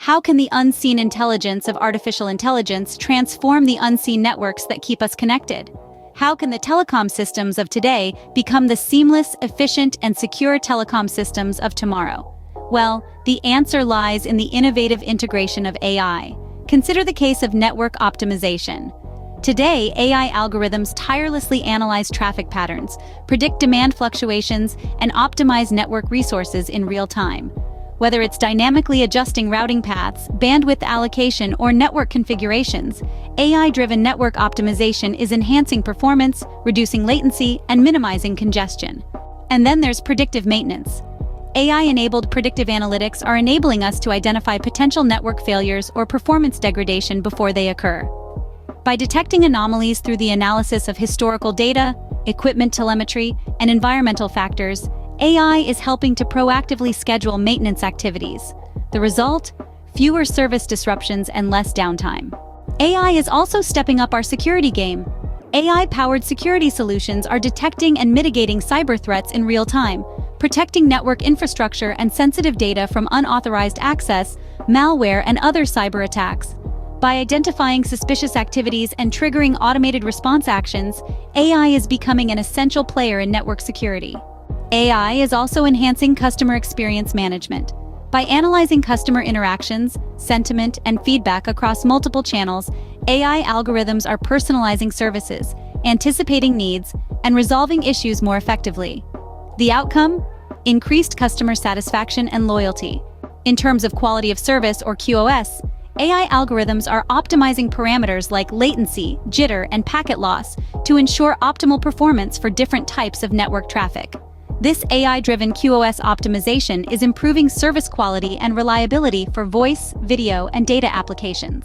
How can the unseen intelligence of artificial intelligence transform the unseen networks that keep us connected? How can the telecom systems of today become the seamless, efficient, and secure telecom systems of tomorrow? Well, the answer lies in the innovative integration of AI. Consider the case of network optimization. Today, AI algorithms tirelessly analyze traffic patterns, predict demand fluctuations, and optimize network resources in real time. Whether it's dynamically adjusting routing paths, bandwidth allocation, or network configurations, AI-driven network optimization is enhancing performance, reducing latency, and minimizing congestion. And then there's predictive maintenance. AI-enabled predictive analytics are enabling us to identify potential network failures or performance degradation before they occur. By detecting anomalies through the analysis of historical data, equipment telemetry, and environmental factors, AI is helping to proactively schedule maintenance activities. The result? Fewer service disruptions and less downtime. AI is also stepping up our security game. AI-powered security solutions are detecting and mitigating cyber threats in real time, protecting network infrastructure and sensitive data from unauthorized access, malware, and other cyber attacks. By identifying suspicious activities and triggering automated response actions, AI is becoming an essential player in network security. AI is also enhancing customer experience management. By analyzing customer interactions, sentiment, and feedback across multiple channels, AI algorithms are personalizing services, anticipating needs, and resolving issues more effectively. The outcome? Increased customer satisfaction and loyalty. In terms of quality of service or QoS, AI algorithms are optimizing parameters like latency, jitter, and packet loss to ensure optimal performance for different types of network traffic. This AI-driven QoS optimization is improving service quality and reliability for voice, video, and data applications.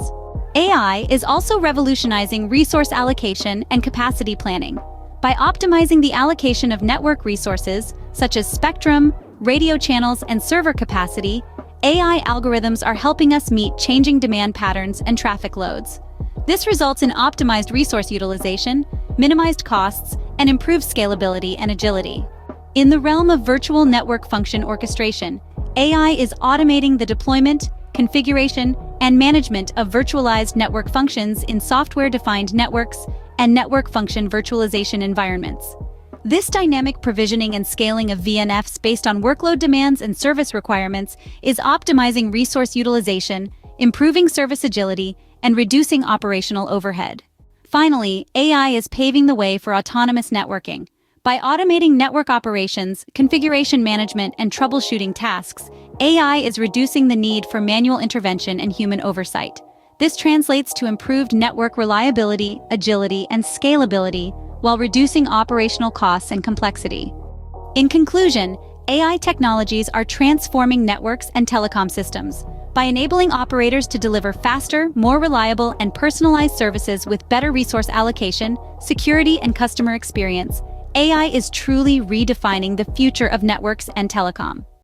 AI is also revolutionizing resource allocation and capacity planning. By optimizing the allocation of network resources, such as spectrum, radio channels, and server capacity, AI algorithms are helping us meet changing demand patterns and traffic loads. This results in optimized resource utilization, minimized costs, and improved scalability and agility. In the realm of virtual network function orchestration, AI is automating the deployment, configuration, and management of virtualized network functions in software-defined networks and network function virtualization environments. This dynamic provisioning and scaling of VNFs based on workload demands and service requirements is optimizing resource utilization, improving service agility, and reducing operational overhead. Finally, AI is paving the way for autonomous networking. By automating network operations, configuration management, and troubleshooting tasks, AI is reducing the need for manual intervention and human oversight. This translates to improved network reliability, agility, and scalability, while reducing operational costs and complexity. In conclusion, AI technologies are transforming networks and telecom systems. By enabling operators to deliver faster, more reliable, and personalized services with better resource allocation, security, and customer experience, AI is truly redefining the future of networks and telecom.